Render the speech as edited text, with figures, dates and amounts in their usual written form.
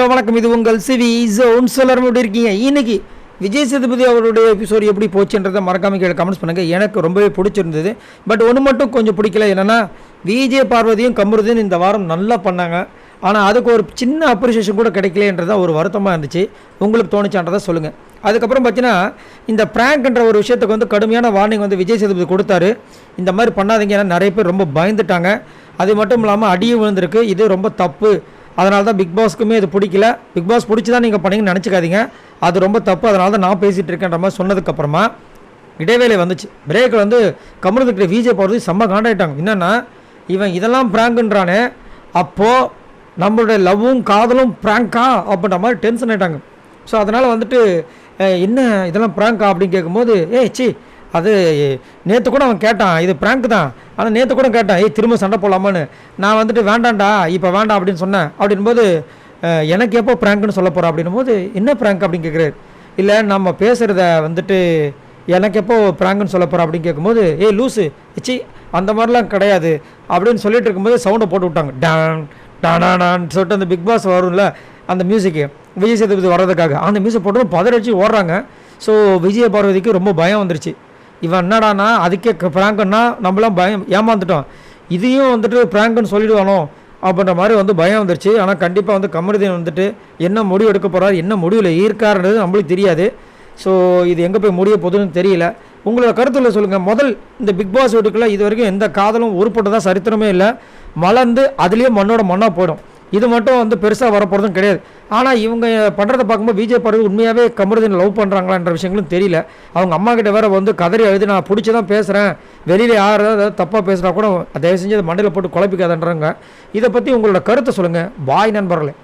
Hello வணக்கம், இது உங்கள் சிவி ஜோன். எல்லாரும் எப்படி இருக்கீங்க? இன்னைக்கு விஜய் சேதுபதி அவருடைய எபிசோடு எப்படி போச்சுன்றதை மறக்காம கீழே கமெண்ட்ஸ் பண்ணுங்கள். எனக்கு ரொம்பவே பிடிச்சிருந்தது. பட் ஒன்று மட்டும் கொஞ்சம் பிடிக்கல. என்னென்னா விஜய் பார்வதியும் கமருதீன் இந்த வாரம் நல்லா பண்ணாங்க. ஆனால் அதுக்கு ஒரு சின்ன அப்ரிசியேஷன் கூட கிடைக்கலன்றதான் ஒரு வருத்தமாக இருந்துச்சு. உங்களுக்கு தோணுச்சான்றதை சொல்லுங்கள். அதுக்கப்புறம் பார்த்தீங்கன்னா இந்த ப்ராங்க்ன்ற ஒரு விஷயத்துக்கு வந்து கடுமையான வார்னிங் வந்து விஜய் சேதுபதி கொடுத்தாரு. இந்த மாதிரி பண்ணாதீங்க, ஏன்னா நிறைய பேர் ரொம்ப பயந்துட்டாங்க. அது மட்டும் இல்லாமல் அடியும் விழுந்திருக்கு. இது ரொம்ப தப்பு. அதனால தான் பிக் பாஸ்க்குமே இது பிடிக்கல. பிக் பாஸ் பிடிச்சி தான் நீங்கள் பண்ணீங்கன்னு நினச்சிக்காதீங்க. அது ரொம்ப தப்பு. அதனால தான் நான் பேசிகிட்டு இருக்கேன்ற மாதிரி சொன்னதுக்கப்புறமா இடைவேளை வந்துச்சு. பிரேக்கில் வந்து கமருதீன் விஜய் போகிறது செம்ம காண்டாயிட்டாங்க. என்னென்னா இவன் இதெல்லாம் ப்ராங்குன்றானே, அப்போது நம்மளுடைய லவ்வும் காதலும் ப்ராங்கா அப்படின்ற மாதிரி டென்ஷன் ஆகிட்டாங்க. ஸோ அதனால் வந்துட்டு என்ன இதெல்லாம் ப்ராங்கா அப்படின்னு கேட்கும்போது சி அது நேற்று கூட அவன் கேட்டான், இது ப்ராங்க் தான். ஆனால் நேற்று கூட கேட்டான், திரும்ப சண்டை போடலாமான்னு. நான் வந்துட்டு வேண்டாம்டா இப்போ வேண்டாம் அப்படின்னு சொன்னேன். அப்படின்போது எனக்கு எப்போ ப்ராங்க்னு சொல்ல போகிறேன் அப்படின்னும் போது என்ன ப்ராங்க் அப்படின்னு கேட்குறாரு. இல்லை நம்ம பேசுகிறத வந்துட்டு எனக்கு எப்போ ப்ராங்க்னு சொல்ல போகிறேன் அப்படின்னு கேட்கும்போது லூஸு சி அந்த மாதிரிலாம் கிடையாது அப்படின்னு சொல்லிட்டு இருக்கும்போது சவுண்டை போட்டு விட்டாங்க. டான் டானான்னு சொல்லிட்டு அந்த பிக் பாஸ் வரும்ல அந்த மியூசிக்கு விஜய் சேதுபதி வர்றதுக்காக அந்த மியூசிக் போட்டு பதறடிச்சு ஓடுறாங்க. ஸோ விஜய பார்வதிக்கு ரொம்ப பயம் வந்துருச்சு. இவன் என்னடானா அதுக்கே ப்ராங்குன்னா நம்மளாம் பயம் ஏமாந்துட்டோம், இதையும் வந்துட்டு ப்ராங்குன்னு சொல்லிடுவானோ அப்படின்ற மாதிரி வந்து பயம் வந்துருச்சு. ஆனால் கண்டிப்பாக வந்து கமருதீன் வந்துட்டு என்ன முடிவு எடுக்க போகிறார், என்ன முடிவில் ஈர்க்காருன்றது நம்மளுக்கு தெரியாது. ஸோ இது எங்கே போய் முடிய போகுதுன்னு தெரியல. உங்களோட கருத்துல சொல்லுங்கள். முதல் இந்த பிக் பாஸ் வீட்டுக்குள்ளே இது வரைக்கும் எந்த காதலும் உருப்பட்டதாக சரித்திரமே இல்லை. மலர்ந்து அதுலேயே மண்ணோட மண்ணாக போயிடும். இது மட்டும் வந்து பெருசாக வரப்போகிறதும் கிடையாது. ஆனால் இவங்க பண்ணுறதை பார்க்கும்போது விஜய் பார்வதி உண்மையாகவே கமருதீன் லவ் பண்ணுறாங்களான்ற விஷயங்களும் தெரியல. அவங்க அம்மா கிட்ட வேற வந்து கதறி எழுதி நான் பிடிச்சி தான் பேசுகிறேன், வெளியில் யாராவது தப்பாக பேசுகிறா கூட தயவு செஞ்சு அதை மண்டையில் போட்டு குழப்பிக்காதன்றாங்க. இதை பற்றி உங்களோட கருத்தை சொல்லுங்கள். பாய் நண்பர்களே.